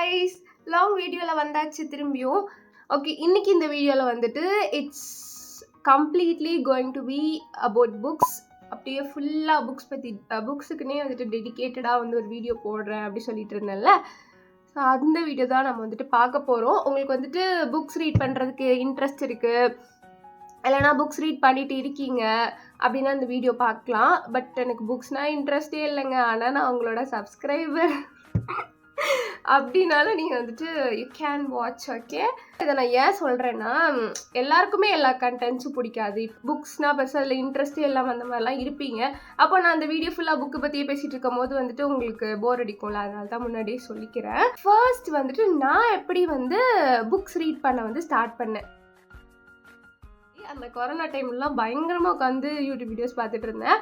guys, long வீடியோவில் வந்தாச்சு திரும்பியும். ஓகே, இன்னைக்கு இந்த வீடியோவில் வந்துட்டு it's completely going to be about books. அப்படியே ஃபுல்லாக புக்ஸ் பற்றி புக்ஸுக்குன்னே வந்துட்டு டெடிக்கேட்டடாக வந்து ஒரு வீடியோ போடுறேன் அப்படி சொல்லிட்டு இருந்தேன்ல. ஸோ அந்த வீடியோ தான் நம்ம வந்துட்டு பார்க்க போகிறோம். உங்களுக்கு வந்துட்டு புக்ஸ் ரீட் பண்ணுறதுக்கு இன்ட்ரெஸ்ட் இருக்குது, இல்லைனா புக்ஸ் ரீட் பண்ணிட்டு இருக்கீங்க அப்படின்னா இந்த வீடியோ பார்க்கலாம். பட் எனக்கு புக்ஸ்னால் இன்ட்ரெஸ்டே இல்லைங்க, ஆனால் நான் உங்களோட சப்ஸ்கிரைபர் அப்படின்னாலும் நீங்கள் வந்துட்டு யூ கேன் வாட்ச். ஓகே, இதை நான் ஏன் சொல்கிறேன்னா, எல்லாருக்குமே எல்லா கண்டென்ட்ஸும் பிடிக்காது. புக்ஸ்னால் பெருசாக அதில் இன்ட்ரெஸ்டே இல்லாமல் அந்த மாதிரிலாம் இருப்பீங்க. அப்போ நான் அந்த வீடியோ ஃபுல்லாக புக்கு பற்றியே பேசிகிட்டு இருக்கும் போது வந்துட்டு உங்களுக்கு போர் அடிக்கும்ல, அதனால தான் முன்னாடியே சொல்லிக்கிறேன். ஃபர்ஸ்ட் வந்துட்டு நான் எப்படி வந்து புக்ஸ் ரீட் பண்ண வந்து ஸ்டார்ட் பண்ணேன். அந்த கொரோனா டைம்லாம் பயங்கரமாக உட்காந்து யூடியூப் வீடியோஸ் பார்த்துட்டு இருந்தேன்.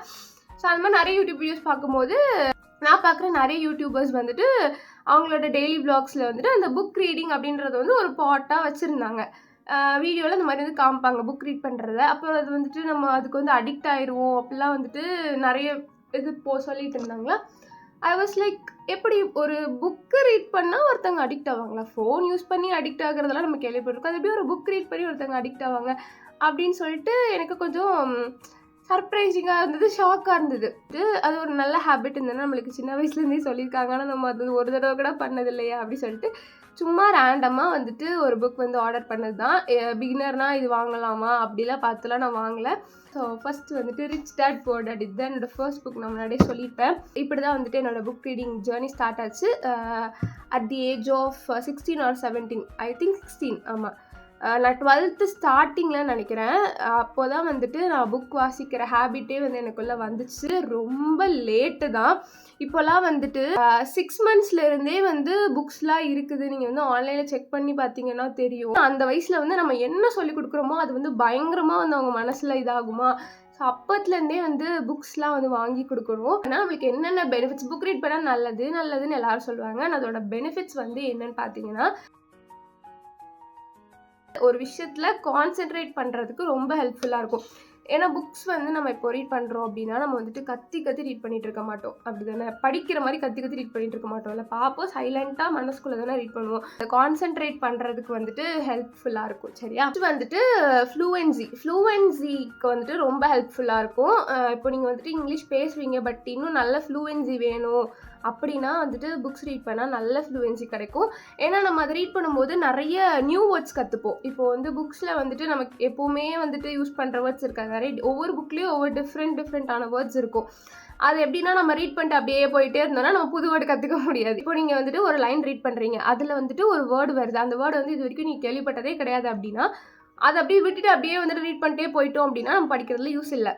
ஸோ அந்த மாதிரி நிறைய யூடியூப் வீடியோஸ் பார்க்கும்போது நான் பார்க்குற நிறைய யூடியூபர்ஸ் வந்துட்டு அவங்களோட டெய்லி விளாக்ஸில் வந்துட்டு அந்த புக் ரீடிங் அப்படின்றத வந்து ஒரு பாட்டாக வச்சுருந்தாங்க. வீடியோவில் இந்த மாதிரி வந்து காமிப்பாங்க புக் ரீட் பண்ணுறத. அப்போ அது வந்துட்டு நம்ம அதுக்கு வந்து அடிக்ட் ஆயிடுவோம் அப்படிலாம் வந்துட்டு நிறைய இது சொல்லிட்டு இருந்தாங்களா. ஐ வாஸ் லைக், எப்படி ஒரு புக்கு ரீட் பண்ணால் ஒருத்தவங்க அடிக்ட் ஆவாங்களா? ஃபோன் யூஸ் பண்ணி அடிக்ட் ஆகுறதெல்லாம் நம்ம கேள்விப்பட்டிருக்கோம். அது எப்படி ஒரு புக் ரீட் பண்ணி ஒருத்தவங்க அடிக்ட் ஆவாங்க அப்படின்னு சொல்லிட்டு எனக்கு கொஞ்சம் சர்ப்ரைசிங்காக இருந்தது, ஷாக்காக இருந்தது. அது ஒரு நல்ல ஹேபிட் இருந்ததுன்னா நம்மளுக்கு சின்ன வயசுலேருந்தே சொல்லியிருக்காங்க, ஆனால் நம்ம அது ஒரு தடவை கூட பண்ணது இல்லையா அப்படி சொல்லிட்டு சும்மா ரேண்டமாக வந்துட்டு ஒரு புக் வந்து ஆர்டர் பண்ணது தான். பிகினர்னால் இது வாங்கலாமா அப்படிலாம் பார்த்துலாம் நான் வாங்கலை. ஸோ ஃபஸ்ட்டு வந்துட்டு ரிச் டேட் புவர் டாட் இதுதான் என்னோடய ஃபர்ஸ்ட் புக். நான் முன்னாடியே சொல்லியிருப்பேன். இப்படி தான் வந்துட்டு என்னோடய புக் ரீடிங் ஜேர்னி ஸ்டார்ட் ஆச்சு. At the age of 16 or 17, I think 16. ஆமாம், நான் 12th ஸ்டார்டிங்கில் நினைக்கிறேன். அப்போ தான் வந்துட்டு நான் புக் வாசிக்கிற ஹேபிட்டே வந்து எனக்குள்ளே வந்துச்சு. ரொம்ப லேட்டு தான். இப்போலாம் வந்துட்டு 6 monthsலேருந்தே வந்து புக்ஸ்லாம் இருக்குது. நீங்கள் வந்து ஆன்லைனில் செக் பண்ணி பார்த்தீங்கன்னா தெரியும். அந்த வயசில் வந்து நம்ம என்ன சொல்லி கொடுக்குறோமோ அது வந்து பயங்கரமாக வந்து அவங்க மனசில் இதாகுமா. ஸோ அப்பத்துலேருந்தே வந்து புக்ஸ்லாம் வந்து வாங்கி கொடுக்கணும். ஆனால் நம்மளுக்கு என்னென்ன பெனிஃபிட்ஸ், புக் ரீட் பண்ணால் நல்லதுன்னு எல்லாரும் சொல்லுவாங்க. ஆனால் அதோட பெனிஃபிட்ஸ் வந்து என்னன்னு பார்த்தீங்கன்னா, ஒரு விஷயத்தில் கான்சென்ட்ரேட் பண்ணுறதுக்கு ரொம்ப ஹெல்ப்ஃபுல்லாக இருக்கும். ஏன்னா புக்ஸ் வந்து நம்ம இப்போ ரீட் பண்ணுறோம் அப்படின்னா நம்ம வந்துட்டு கத்தி ரீட் பண்ணிட்டு இருக்க மாட்டோம். அப்படி தானே, படிக்கிற மாதிரி கத்தி ரீட் பண்ணிட்டு இருக்க மாட்டோம். இல்லை, பார்ப்போம், சைலண்ட்டாக மனசுக்குள்ளே தானே ரீட் பண்ணுவோம். கான்சென்ட்ரேட் பண்ணுறதுக்கு வந்துட்டு ஹெல்ப்ஃபுல்லாக இருக்கும். சரியா, இது வந்துட்டு ஃப்ளூவென்சிக்கு வந்துட்டு ரொம்ப ஹெல்ப்ஃபுல்லாக இருக்கும். இப்போ நீங்கள் வந்துட்டு இங்கிலீஷ் பேசுவீங்க, பட் இன்னும் நல்ல ஃப்ளூவென்சி வேணும் அப்படின்னா வந்துட்டு புக்ஸ் ரீட் பண்ணால் நல்ல ஃப்ளூவென்சி கிடைக்கும். ஏன்னா நம்ம அதை ரீட் பண்ணும்போது நிறைய நியூ வேர்ட்ஸ் கற்றுப்போம். இப்போ வந்து புக்ஸில் வந்துட்டு நமக்கு எப்போவுமே வந்துட்டு யூஸ் பண்ணுற வேர்ட்ஸ் இருக்காது. நிறைய ஒவ்வொரு புக்லேயும் ஒவ்வொரு டிஃப்ரெண்ட்டான வேர்ட்ஸ் இருக்கும். அது எப்படின்னா நம்ம ரீட் பண்ணிட்டு அப்படியே போயிட்டே இருந்தோம்னா நம்ம புது வேர்டு கற்றுக்க முடியாது. இப்போ நீங்கள் வந்துட்டு ஒரு லைன் ரீட் பண்ணுறீங்க, அதில் வந்துட்டு ஒரு வேர்டு வருது, அந்த வேர்டு வந்து இது வரைக்கும் நீங்கள் கேள்விப்பட்டதே கிடையாது அப்படின்னா அதை அப்படியே விட்டுட்டு அப்படியே வந்துட்டு ரீட் பண்ணிட்டே போயிட்டோம் அப்படின்னா நம்ம படிக்கிறதுல யூஸ் இல்லை.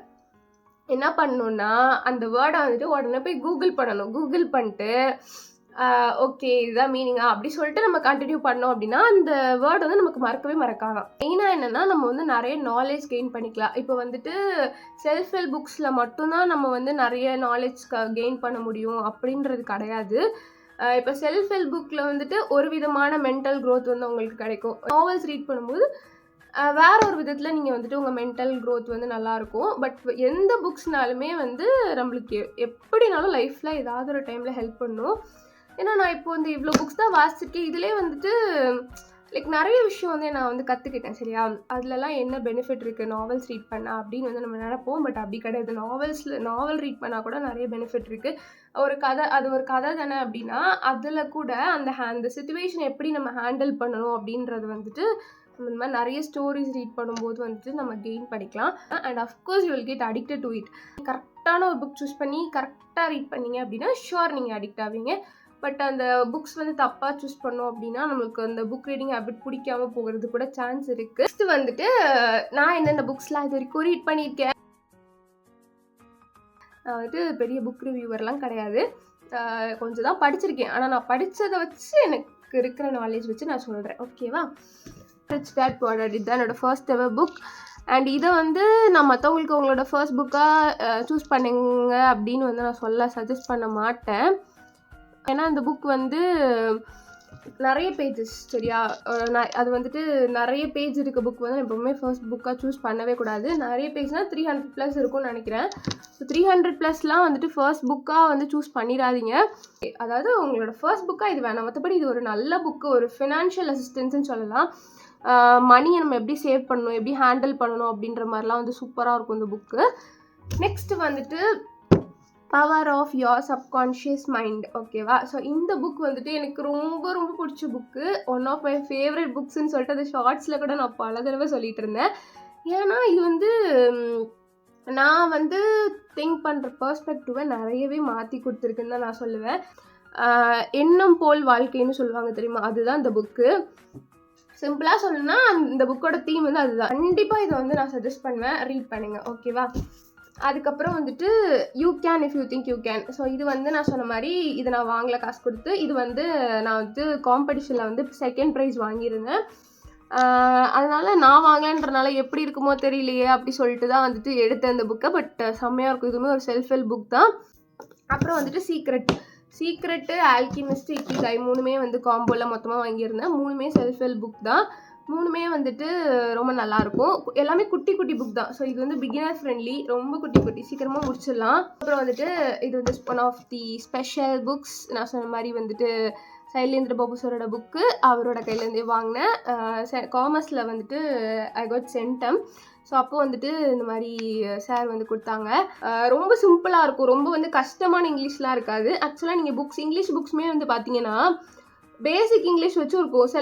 என்ன பண்ணணும்னா அந்த வேர்டை வந்துட்டு உடனே போய் கூகுள் பண்ணணும். கூகுள் பண்ணிட்டு ஓகே இதுதான் மீனிங்கா அப்படி சொல்லிட்டு நம்ம கண்டினியூ பண்ணோம் அப்படின்னா அந்த வேர்டு வந்து நமக்கு மறக்காதான். மெயினாக என்னென்னா நம்ம வந்து நிறைய நாலேஜ் கெயின் பண்ணிக்கலாம். இப்போ வந்துட்டு செல்ஃப் ஹெல்ப் புக்ஸில் மட்டும்தான் நம்ம வந்து நிறைய நாலேஜ் கெயின் பண்ண முடியும் அப்படின்றது கிடையாது. இப்போ செல்ஃப் ஹெல்ப் புக்கில் வந்துட்டு ஒரு விதமான மென்டல் க்ரோத் வந்து உங்களுக்கு கிடைக்கும். நாவல்ஸ் ரீட் பண்ணும்போது வேற ஒரு விதத்தில் நீங்கள் வந்துட்டு உங்கள் மென்டல் க்ரோத் வந்து நல்லாயிருக்கும். பட் எந்த புக்ஸ்னாலுமே வந்து நம்மளுக்கு எப்படினாலும் லைஃப்பில் ஏதாவது ஒரு டைமில் ஹெல்ப் பண்ணும். ஏன்னா நான் இப்போ வந்து இவ்வளோ புக்ஸ் தான் வாசிச்சிருக்கேன். இதிலே வந்துட்டு லைக் நிறைய விஷயம் வந்து நான் வந்து கற்றுக்கிட்டேன். சரியா, அதுலலாம் என்ன பெனிஃபிட் இருக்குது நாவல்ஸ் ரீட் பண்ணால் அப்படின்னு வந்து நம்ம நினைப்போம். பட் அப்படி கிடையாது. நாவல் ரீட் பண்ணால் கூட நிறைய பெனிஃபிட் இருக்குது. அது ஒரு கதை தானே அப்படின்னா அதில் கூட அந்த சிச்சுவேஷன் எப்படி நம்ம ஹேண்டில் பண்ணணும் அப்படின்றது வந்துட்டு இந்த மாதிரி நிறைய ஸ்டோரிஸ் ரீட் பண்ணும்போது வந்துட்டு நம்ம கெயின் பண்ணிக்கலாம். And of course you will get addicted to it. கரெக்டான ஒரு புக் சூஸ் பண்ணி கரெக்டாக ரீட் பண்ணீங்க அப்படின்னா ஷுவர் நீங்கள் அடிக்ட் ஆவீங்க. பட் அந்த புக்ஸ் வந்து தப்பாக சூஸ் பண்ணோம் அப்படின்னா நம்மளுக்கு அந்த புக் ரீடிங் ஹேபிட் பிடிக்காம போகிறது கூட சான்ஸ் இருக்குது. நெக்ஸ்ட் வந்துட்டு நான் என்னென்ன புக்ஸ்லாம் இது வரைக்கும் ரீட் பண்ணியிருக்கேன். நான் வந்துட்டு பெரிய புக் ரிவ்யூவர்லாம் கிடையாது, கொஞ்சம் தான் படிச்சிருக்கேன். ஆனால் நான் படித்ததை வச்சு எனக்கு இருக்கிற நாலேஜ் வச்சு நான் சொல்கிறேன். ஓகேவா, ரிச் டேட் புவர் டாட் இதுதான் என்னோடய ஃபர்ஸ்ட் எவர் புக். அண்ட் இதை வந்து நான் மற்றவங்களுக்கு உங்களோட ஃபர்ஸ்ட் புக்காக சூஸ் பண்ணுங்க அப்படின்னு வந்து நான் சஜஸ்ட் பண்ண மாட்டேன். ஏன்னா இந்த புக் வந்து நிறைய பேஜஸ் சரியா, அது வந்துட்டு நிறைய பேஜ் இருக்க புக் வந்து எப்பவுமே ஃபர்ஸ்ட் புக்காக சூஸ் பண்ணவே கூடாது. நிறைய பேஜ்னால் 300+ இருக்கும்னு நினைக்கிறேன். ஸோ 300+லாம் வந்துட்டு ஃபர்ஸ்ட் புக்காக வந்து சூஸ் பண்ணிடாதீங்க. அதாவது உங்களோட ஃபர்ஸ்ட் புக்காக இது வேணாம், மற்றபடி இது ஒரு நல்ல புக்கு, ஒரு ஃபினான்ஷியல் அசிஸ்டன்ஸ்ன்னு சொல்லலாம். மணியை நம்ம எப்படி சேவ் பண்ணணும், எப்படி ஹேண்டில் பண்ணணும் அப்படின்ற மாதிரிலாம் வந்து சூப்பராக இருக்கும் இந்த புக்கு. நெக்ஸ்ட் வந்துட்டு power of your subconscious mind. ஓகேவா? ஸோ இந்த புக் வந்துட்டு எனக்கு ரொம்ப ரொம்ப பிடிச்ச book, one of my favourite புக்ஸ்ன்னு சொல்லிட்டு அது ஷார்ட்ஸில் கூட நான் பல தடவை சொல்லிட்டு இருந்தேன். ஏன்னா இது வந்து நான் வந்து திங்க் பண்ணுற பெர்ஸ்பெக்டிவை நிறையவே மாற்றி கொடுத்துருக்குன்னு தான் நான் சொல்லுவேன். எண்ணம் போல் வாழ்க்கைன்னு சொல்லுவாங்க தெரியுமா, அதுதான் இந்த புக்கு. சிம்பிளாக சொல்லணும்னா இந்த புக்கோட தீம் வந்து அதுதான். கண்டிப்பாக இதை வந்து நான் சஜஸ்ட் பண்ணுவேன், ரீட் பண்ணுங்க. ஓகேவா? அதுக்கப்புறம் வந்துட்டு you can if you think you can. So இது வந்து நான் சொன்ன மாதிரி இதை நான் வாங்கலை காசு கொடுத்து. இது வந்து நான் வந்து காம்படிஷனில் வந்து செகண்ட் ப்ரைஸ் வாங்கியிருந்தேன். அதனால் நான் வாங்கலன்றனால எப்படி இருக்குமோ தெரியலையே அப்படி சொல்லிட்டு தான் வந்துட்டு எடுத்தேன் இந்த புக்கை. பட் செம்மையாக இருக்கும், இதுவுமே ஒரு செல்ஃப் ஹெல்ப் புக் தான். அப்புறம் வந்துட்டு சீக்ரெட்டு, ஆல்கிமிஸ்ட், இக்கிகாய் 3மே வந்து காம்போவில் மொத்தமாக வாங்கியிருந்தேன். 3மே செல்ஃப் ஹெல்ப் புக் தான். 3மே வந்துட்டு ரொம்ப நல்லாயிருக்கும். எல்லாமே குட்டி குட்டி புக் தான். ஸோ இது வந்து பிகினர் ஃப்ரெண்ட்லி, ரொம்ப குட்டி சீக்கிரமாக முடிச்சிடலாம். அப்புறம் வந்துட்டு இது வந்து one of the special books. நான் சொன்ன மாதிரி வந்துட்டு சைலேந்திர பாபு சாரோட புக்கு, அவரோட கையிலேருந்தே வாங்கினேன். காமர்ஸில் வந்துட்டு ஐ காட் சென்டம். ஸோ அப்போ வந்துட்டு இந்த மாதிரி சார் வந்து கொடுத்தாங்க. ரொம்ப சிம்பிளாக இருக்கும், ரொம்ப வந்து கஷ்டமான இங்கிலீஷ்லாம் இருக்காது. ஆக்சுவலாக நீங்கள் இங்கிலீஷ் புக்ஸுமே வந்து பார்த்தீங்கன்னா பேசிக் இங்கிலீஷ் வச்சும் இருக்கும்.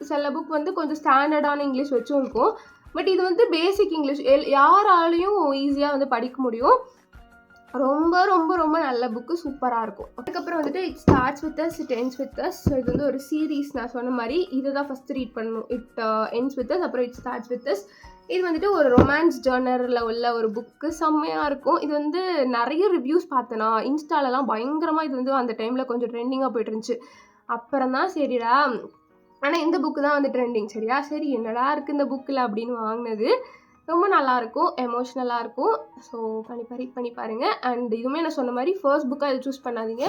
சில புக் வந்து கொஞ்சம் ஸ்டாண்டர்டான இங்கிலீஷ் வச்சும் இருக்கும். பட் இது வந்து பேசிக் இங்கிலீஷ், யாராலையும் ஈஸியாக வந்து படிக்க முடியும். ரொம்ப ரொம்ப ரொம்ப நல்ல புக்கு, சூப்பராக இருக்கும். அதுக்கப்புறம் வந்துட்டு it starts with us, it ends with us. So இது வந்து ஒரு சீரீஸ். நான் சொன்ன மாதிரி இதை தான் ஃபஸ்ட்டு ரீட் பண்ணணும். இட் எண்ட்ஸ் வித் அஸ், அப்புறம் இட் ஸ்டார்ட்ஸ் வித் அஸ். இது வந்துட்டு ஒரு ரொமான்ஸ் ஜர்னரில் உள்ள ஒரு புக்கு, செம்மையாக இருக்கும். இது வந்து நிறைய ரிவ்யூஸ் பார்த்தேன்னா இன்ஸ்டாலலாம் பயங்கரமாக இது வந்து அந்த டைமில் கொஞ்சம் ட்ரெண்டிங்காக போய்ட்டு இருந்துச்சு. அப்புறம் தான் சரிடா, ஆனால் இந்த புக்கு தான் வந்து ட்ரெண்டிங் சரியா, சரி என்னடா இருக்குது இந்த புக்கில் அப்படின்னு வாங்கினது. ரொம்ப நல்லாயிருக்கும், எமோஷ்னலாக இருக்கும். ஸோ ரீட் பண்ணி பாருங்கள். அண்ட் இதுவுமே நான் சொன்ன மாதிரி ஃபர்ஸ்ட் புக்காக இதை சூஸ் பண்ணாதீங்க,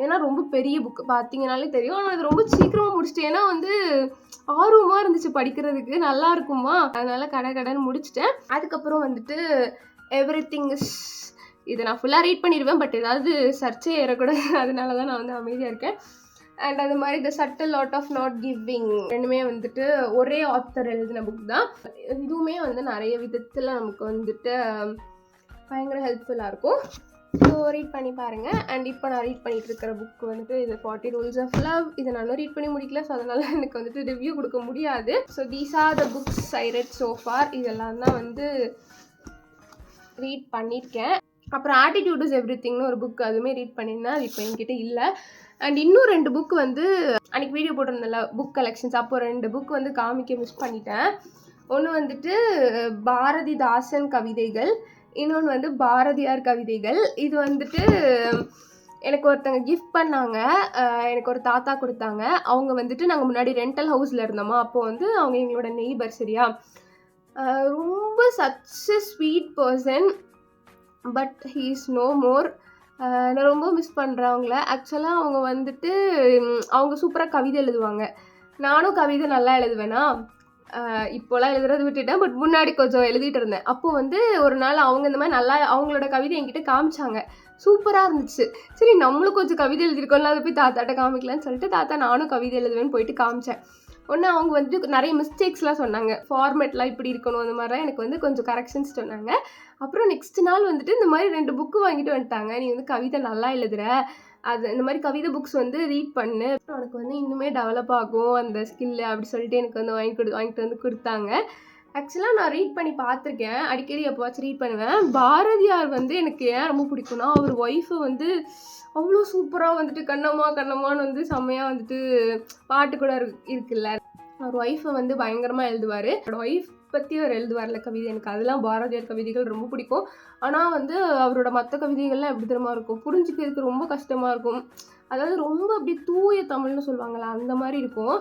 ஏன்னா ரொம்ப பெரிய புக்கு பார்த்தீங்கனாலே தெரியும். ஆனால் அது ரொம்ப சீக்கிரமாக முடிச்சிட்டேன், ஏன்னா வந்து ஆர்வமாக இருந்துச்சு படிக்கிறதுக்கு, நல்லா இருக்குமா, அதனால் கடைன்னு முடிச்சிட்டேன். அதுக்கப்புறம் வந்துட்டு எவ்ரிதிங் இஸ், இதை நான் ஃபுல்லாக ரீட் பண்ணிடுவேன். பட் ஏதாவது சர்ச்சே ஏறக்கூடாது, அதனால தான் நான் வந்து அமைதியாக இருக்கேன். அண்ட் அது மாதிரி the subtle art of not giving, ரெண்டுமே வந்துட்டு ஒரே ஆத்தர் எழுதின புக் தான். இதுவுமே வந்து நிறைய விதத்தில் நமக்கு வந்துட்டு பயங்கர ஹெல்ப்ஃபுல்லாக இருக்கும். ஸோ ரீட் பண்ணி பாருங்கள். அண்ட் இப்போ நான் ரீட் பண்ணிகிட்டு இருக்கிற புக் வந்துட்டு இது 40 Rules of Love. இதை நானும் ரீட் பண்ணி முடிக்கல, ஸோ அதனால் எனக்கு வந்துட்டு ரிவ்யூ கொடுக்க முடியாது. So these are the books I read so for. இதெல்லாம் தான் வந்து ரீட் பண்ணியிருக்கேன். அப்புறம் ஆட்டிடியூட் இஸ் எவ்ரிதிங்னு ஒரு புக், அதுவுமே ரீட் பண்ணியிருந்தேன். அது இப்போ என்கிட்ட இல்லை. அண்ட் இன்னும் 2 புக் வந்து அன்றைக்கி வீடியோ போட்டிருந்தேன்ல புக் கலெக்ஷன்ஸ், அப்போ 2 புக் வந்து காமிக்க மிஸ் பண்ணிட்டேன். ஒன்று வந்துட்டு பாரதிதாசன் கவிதைகள், இன்னொன்று வந்து பாரதியார் கவிதைகள். இது வந்துட்டு எனக்கு ஒருத்தங்க கிஃப்ட் பண்ணாங்க, எனக்கு ஒரு தாத்தா கொடுத்தாங்க. அவங்க வந்துட்டு நாங்கள் முன்னாடி ரெண்டல் ஹவுஸில் இருந்தோமா, அப்போது வந்து அவங்க எங்களோட நெய்பர் சரியா. ரொம்ப such a sweet person, but he is no more. நான் ரொம்ப மிஸ் பண்ணுறேன் அவங்கள. ஆக்சுவலாக அவங்க வந்துட்டு அவங்க சூப்பராக கவிதை எழுதுவாங்க. நானும் கவிதை நல்லா எழுதுவேனா, இப்போலாம் எழுதுறது விட்டுட்டேன். பட் முன்னாடி கொஞ்சம் எழுதிட்டு இருந்தேன். அப்போது வந்து ஒரு நாள் அவங்க இந்த மாதிரி நல்லா அவங்களோட கவிதை என்கிட்ட காமிச்சாங்க, சூப்பராக இருந்துச்சு. சரி நம்மளும் கொஞ்சம் கவிதை எழுதிருக்கோம்ல, அதை போய் தாத்தாட்ட காமிக்கலான்னு சொல்லிட்டு தாத்தா நானும் கவிதை எழுதுவேன்னு போயிட்டு காமிச்சேன். ஒன்று அவங்க வந்துட்டு நிறைய மிஸ்டேக்ஸ்லாம் சொன்னாங்க, ஃபார்மேட்லாம் இப்படி இருக்கணும், அந்த மாதிரிலாம் எனக்கு வந்து கொஞ்சம் கரெக்ஷன்ஸ் சொன்னாங்க. அப்புறம் நெக்ஸ்ட் நாள் வந்துட்டு இந்த மாதிரி 2 புக்கு வாங்கிட்டு வந்துட்டாங்க. நீ வந்து கவிதை நல்லா எழுதுற, அது இந்த மாதிரி கவிதை புக்ஸ் வந்து ரீட் பண்ணு, உனக்கு வந்து இன்னுமே டெவலப் ஆகும் அந்த ஸ்கில்லு அப்படி சொல்லிட்டு எனக்கு வந்து வாங்கிட்டு வந்து கொடுத்தாங்க. ஆக்சுவலாக நான் ரீட் பண்ணி பார்த்துருக்கேன், அடிக்கடி எப்போவாச்சும் ரீட் பண்ணுவேன். பாரதியார் வந்து எனக்கு ஏன் ரொம்ப பிடிக்கும்னா, அவர் ஒய்ஃபை வந்து அவ்வளோ சூப்பராக வந்துட்டு கண்ணம்மான்னு வந்து செம்மையாக வந்துட்டு பாட்டு கூட இருக்குல்ல, அவர் ஒய்ஃபை வந்து பயங்கரமாக எழுதுவார். அவரோட ஒய்ஃப் பற்றி அவர் எழுதுவார்ல கவிதை, எனக்கு அதெல்லாம் பாரதியார் கவிதைகள் ரொம்ப பிடிக்கும். ஆனால் வந்து அவரோட மற்ற கவிதைகள்லாம் எப்படி தெரியுமா இருக்கும், புரிஞ்சுக்கிறதுக்கு ரொம்ப கஷ்டமாக இருக்கும். அதாவது ரொம்ப அப்படி தூய தமிழ்னு சொல்லுவாங்களா, அந்த மாதிரி இருக்கும்.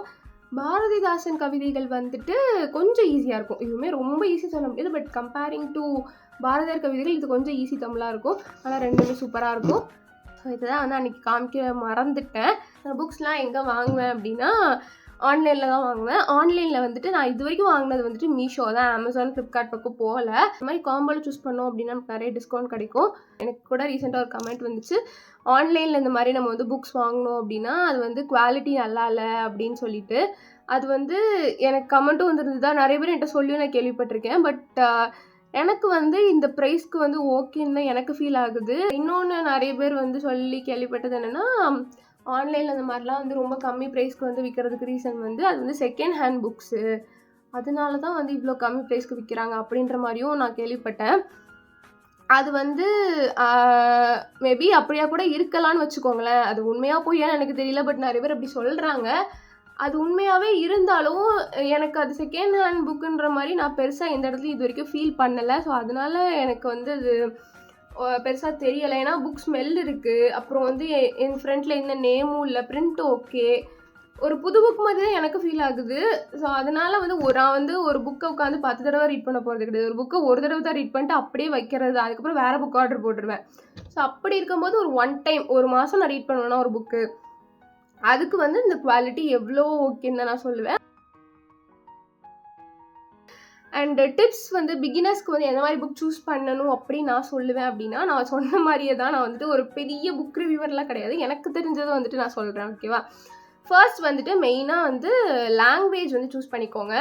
பாரதிதாசன் கவிதைகள் வந்துட்டு கொஞ்சம் ஈஸியாக இருக்கும். இதுவுமே ரொம்ப ஈஸி சொல்ல முடியாது, பட் கம்பேரிங் டு பாரதியார் கவிதைகள் இது கொஞ்சம் ஈஸி தமிழாக இருக்கும். ஆனால் ரெண்டுமே சூப்பராக இருக்கும். ஸோ இதுதான் வந்து அன்றைக்கி காமிக்க மறந்துட்டேன். புக்ஸ்லாம் எங்கே வாங்குவேன் அப்படின்னா ஆன்லைனில் தான் வாங்குவேன். ஆன்லைனில் வந்துட்டு நான் இது வரைக்கும் வாங்கினது வந்துட்டு மீஷோ தான், அமேசான், ஃப்ளிப்கார்ட் பக்கம் போகல. இந்த மாதிரி காம்போவில் சூஸ் பண்ணோம் அப்படின்னா நமக்கு நிறைய டிஸ்கவுண்ட் கிடைக்கும். எனக்கு கூட ரீசெண்டாக ஒரு கமெண்ட் வந்துச்சு, ஆன்லைனில் இந்த மாதிரி நம்ம வந்து புக்ஸ் வாங்கினோம் அப்படின்னா அது வந்து குவாலிட்டி நல்லா இல்லை அப்படின்னு சொல்லிட்டு. அது வந்து எனக்கு கமெண்ட்டும் வந்துருந்து தான், நிறைய பேர் என்கிட்ட சொல்லியும் நான் கேள்விப்பட்டிருக்கேன். பட் எனக்கு வந்து இந்த ப்ரைஸ்க்கு வந்து ஓகேன்னு தான் எனக்கு ஃபீல் ஆகுது. இன்னொன்று நிறைய பேர் வந்து சொல்லி கேள்விப்பட்டது என்னென்னா, ஆன்லைனில் அந்த மாதிரிலாம் வந்து ரொம்ப கம்மி ப்ரைஸ்க்கு வந்து விற்கிறதுக்கு ரீசன் வந்து அது வந்து செகண்ட் ஹேண்ட் புக்ஸு, அதனால தான் வந்து இவ்வளோ கம்மி ப்ரைஸ்க்கு விற்கிறாங்க அப்படின்ற மாதிரியும் நான் கேள்விப்பட்டேன். அது வந்து மேபி அப்படியா கூட இருக்கலாம்னு வச்சுக்கோங்களேன். அது உண்மையாக பொய்யான்னு எனக்கு தெரியல. பட் நிறைய பேர் அப்படி சொல்கிறாங்க. அது உண்மையாகவே இருந்தாலும் எனக்கு அது செகண்ட் ஹேண்ட் புக்குன்ற மாதிரி நான் பெருசாக எந்த இடத்துலையும் இது வரைக்கும் ஃபீல் பண்ணலை. ஸோ அதனால எனக்கு வந்து அது பெருசாக தெரியலை. ஏன்னா புக் ஸ்மெல் இருக்குது, அப்புறம் வந்து என் ஃப்ரெண்டில் எந்த நேமும் இல்லை, பிரிண்ட் ஓகே, ஒரு புது புக் மாதிரி தான் எனக்கு ஃபீல் ஆகுது. ஸோ அதனால் வந்து நான் வந்து ஒரு புக்கை உட்காந்து 10 தடவை ரீட் பண்ண போகிறது கிடையாது. ஒரு புக்கை ஒரு தடவை தான் ரீட் பண்ணிட்டு அப்படியே வைக்கிறது, அதுக்கப்புறம் வேறு புக் ஆர்டர் போட்டுருவேன். ஸோ அப்படி இருக்கும்போது ஒரு ஒன் டைம் ஒரு மாதம் நான் ரீட் பண்ணுவேன்னா ஒரு புக்கு, அதுக்கு வந்து இந்த குவாலிட்டி எவ்வளோ ஓகேன்னு தான் நான் சொல்லுவேன். அண்ட் டிப்ஸ் வந்து பிகினர்ஸ்க்கு வந்து எந்த மாதிரி புக் சூஸ் பண்ணணும் அப்படின்னு நான் சொல்லுவேன் அப்படின்னா, நான் சொன்ன மாதிரியே தான். நான் வந்துட்டு ஒரு பெரிய புக் ரிவ்யூவர்லாம் கிடையாது. எனக்கு தெரிஞ்சதை வந்துட்டு நான் சொல்கிறேன், ஓகேவா? ஃபர்ஸ்ட் வந்துட்டு மெயினாக வந்து லாங்குவேஜ் வந்து சூஸ் பண்ணிக்கோங்க.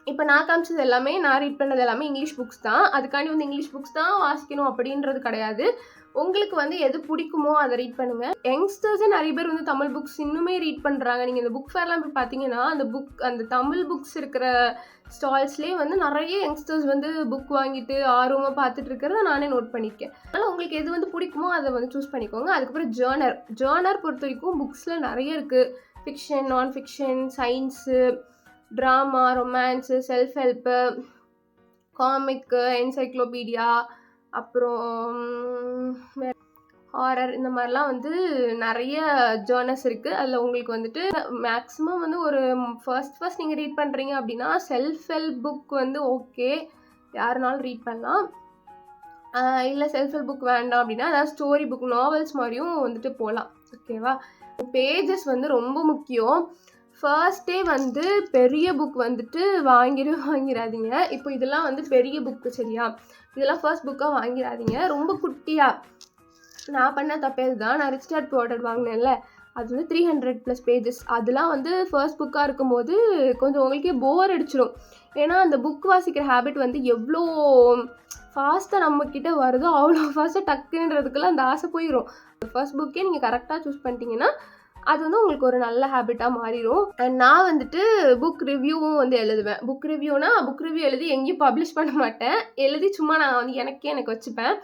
இப்போ நான் காமிச்சது எல்லாமே, நான் ரீட் பண்ணது எல்லாமே இங்கிலீஷ் புக்ஸ் தான். அதுக்காண்டி வந்து இங்கிலீஷ் புக்ஸ் தான் வாசிக்கணும் அப்படின்றது கிடையாது. உங்களுக்கு வந்து எது பிடிக்குமோ அதை ரீட் பண்ணுங்கள். யங்ஸ்டர்ஸே நிறைய பேர் வந்து தமிழ் புக்ஸ் இன்னுமே ரீட் பண்ணுறாங்க. நீங்கள் இந்த புக் ஃபேர்லாம் போய் பார்த்தீங்கன்னா அந்த தமிழ் புக்ஸ் இருக்கிற ஸ்டால்ஸ்லேயே வந்து நிறைய யங்ஸ்டர்ஸ் வந்து புக் வாங்கிட்டு ஆர்வமாக பார்த்துட்டு இருக்கிறத நானே நோட் பண்ணியிருக்கேன். அதனால் உங்களுக்கு எது வந்து பிடிக்குமோ அதை வந்து சூஸ் பண்ணிக்கோங்க. அதுக்கப்புறம் ஜேர்னர் பொறுத்த வரைக்கும் புக்ஸில் நிறைய இருக்குது. Fiction, non fiction, science, drama, romance, self help, comic, encyclopedia, அப்புறம் ஹாரர், இந்த மாதிரிலாம் வந்து நிறைய ஜேர்னல்ஸ் இருக்குது. அதில் உங்களுக்கு வந்துட்டு மேக்ஸிமம் வந்து ஒரு ஃபர்ஸ்ட் நீங்கள் ரீட் பண்ணுறீங்க அப்படின்னா செல்ஃப் ஹெல்ப் புக் வந்து ஓகே, யாருனாலும் ரீட் பண்ணலாம். இல்லை செல்ஃப் ஹெல்ப் புக் வேண்டாம் அப்படின்னா அதாவது ஸ்டோரி புக், நாவல்ஸ் மாதிரியும் வந்துட்டு போகலாம், ஓகேவா? பேஜஸ் வந்து ரொம்ப முக்கியம். ஃபர்ஸ்டே வந்து பெரிய புக் வந்துட்டு வாங்கிடாதீங்க. இப்போ இதெல்லாம் வந்து பெரிய புக்கு, சரியா? இதெல்லாம் ஃபர்ஸ்ட் புக்காக வாங்கிடாதீங்க. ரொம்ப குட்டியாக, நான் பண்ண தப்பே இதுதான். நான் ரிச் டாட் புவர் டாட் வாங்கினேன்ல, அது வந்து 300+ பேஜஸ். அதெல்லாம் வந்து ஃபர்ஸ்ட் புக்காக இருக்கும்போது கொஞ்சம் உங்களுக்கே போர் அடிச்சிடும். ஏன்னா அந்த புக் வாசிக்கிற ஹேபிட் வந்து எவ்வளோ ஃபாஸ்ட்டாக நம்மக்கிட்ட வருதோ அவ்வளோ ஃபாஸ்ட்டாக டக்குன்றதுக்குள்ள அந்த ஆசை போயிடும். ஃபர்ஸ்ட் புக்கே நீங்கள் கரெக்டாக சூஸ் பண்ணிட்டீங்கன்னா அது வந்து உங்களுக்கு ஒரு நல்ல ஹேபிட்டாக மாறிடும். அண்ட் நான் வந்துட்டு புக் ரிவ்யூவும் வந்து எழுதுவேன். புக் ரிவ்யூ எழுதி எங்கேயும் பப்ளிஷ் பண்ண மாட்டேன். எழுதி சும்மா நான் வந்து எனக்கு வச்சுப்பேன்.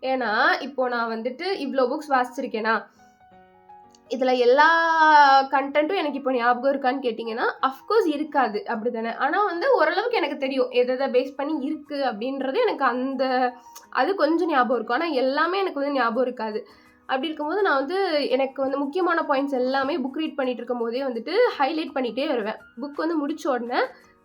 ஏன்னா இப்போது நான் வந்துட்டு இவ்வளோ புக்ஸ் வாசிச்சிருக்கேனா, இதில் எல்லா கண்டென்ட்டும் எனக்கு இப்போ ஞாபகம் இருக்கான்னு கேட்டிங்கன்னா அஃப்கோர்ஸ் இருக்காது, அப்படி தானே? ஆனால் வந்து ஓரளவுக்கு எனக்கு தெரியும் எதை பேஸ் பண்ணி இருக்குது அப்படின்றது. எனக்கு அது கொஞ்சம் ஞாபகம் இருக்கும். ஆனால் எல்லாமே எனக்கு வந்து ஞாபகம் இருக்காது. அப்படி இருக்கும்போது நான் வந்து எனக்கு வந்து முக்கியமான பாயிண்ட்ஸ் எல்லாமே புக் ரீட் பண்ணிகிட்டு இருக்கும் போதே வந்துட்டு ஹைலைட் பண்ணிகிட்டே வருவேன். புக் வந்து முடிச்ச உடனே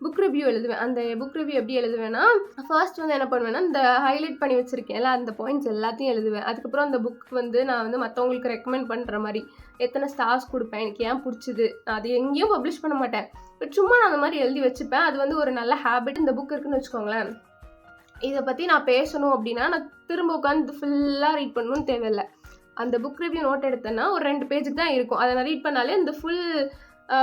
புக் ரிவ்யூ எழுதுவேன். அந்த புக் ரிவ்யூ எப்படி எழுதுவேன்னா, ஃபர்ஸ்ட் வந்து என்ன பண்ணுவேன்னா, இந்த ஹைலைட் பண்ணி வச்சுருக்கேன்ல அந்த பாயிண்ட்ஸ் எல்லாத்தையும் எழுதுவேன். அதுக்கப்புறம் அந்த புக் வந்து நான் வந்து மற்றவங்களுக்கு ரெக்கமெண்ட் பண்ணுற மாதிரி எத்தனை ஸ்டார்ஸ் கொடுப்பேன், எனக்கு ஏன் பிடிச்சிது, அது எங்கேயும் பப்ளிஷ் பண்ண மாட்டேன். பட் சும்மா நான் அந்த மாதிரி எழுதி வச்சுப்பேன். அது வந்து ஒரு நல்ல ஹேபிட். இந்த புக் இருக்குன்னு வச்சுக்கோங்களேன், இதை பற்றி நான் பேசணும் அப்படின்னா நான் திரும்ப உட்காந்து ஃபுல்லாக ரீட் பண்ணணும்னு தேவையில்லை. அந்த புக் ரிவ்யூ நோட் எடுத்தேன்னா ஒரு 2 பேஜுக்கு தான் இருக்கும். அதை நான் ரீட் பண்ணாலே இந்த ஃபுல்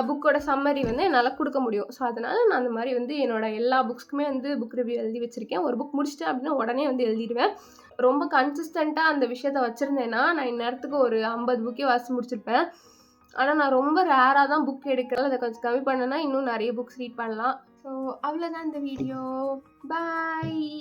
புக்கோட சம்மரி வந்து என்னால் கொடுக்க முடியும். ஸோ அதனால் நான் அந்த மாதிரி வந்து என்னோடய எல்லா புக்ஸ்க்குமே வந்து புக் ரிவ்யூ எழுதி வச்சுருக்கேன். ஒரு புக் முடிச்சிட்டேன் அப்படின்னா உடனே வந்து எழுதிடுவேன். ரொம்ப கன்சிஸ்டண்ட்டாக அந்த விஷயத்த வச்சுருந்தேன்னா நான் இந்நேரத்துக்கு ஒரு 50 புக்கே வாசித்து முடிச்சிருப்பேன். ஆனால் நான் ரொம்ப ரேராக தான் புக் எடுக்கிறேன். அதை கொஞ்சம் கம்மி பண்ணேன்னா இன்னும் நிறைய புக்ஸ் ரீட் பண்ணலாம். ஸோ அவ்வளோதான் இந்த வீடியோ. பாய்.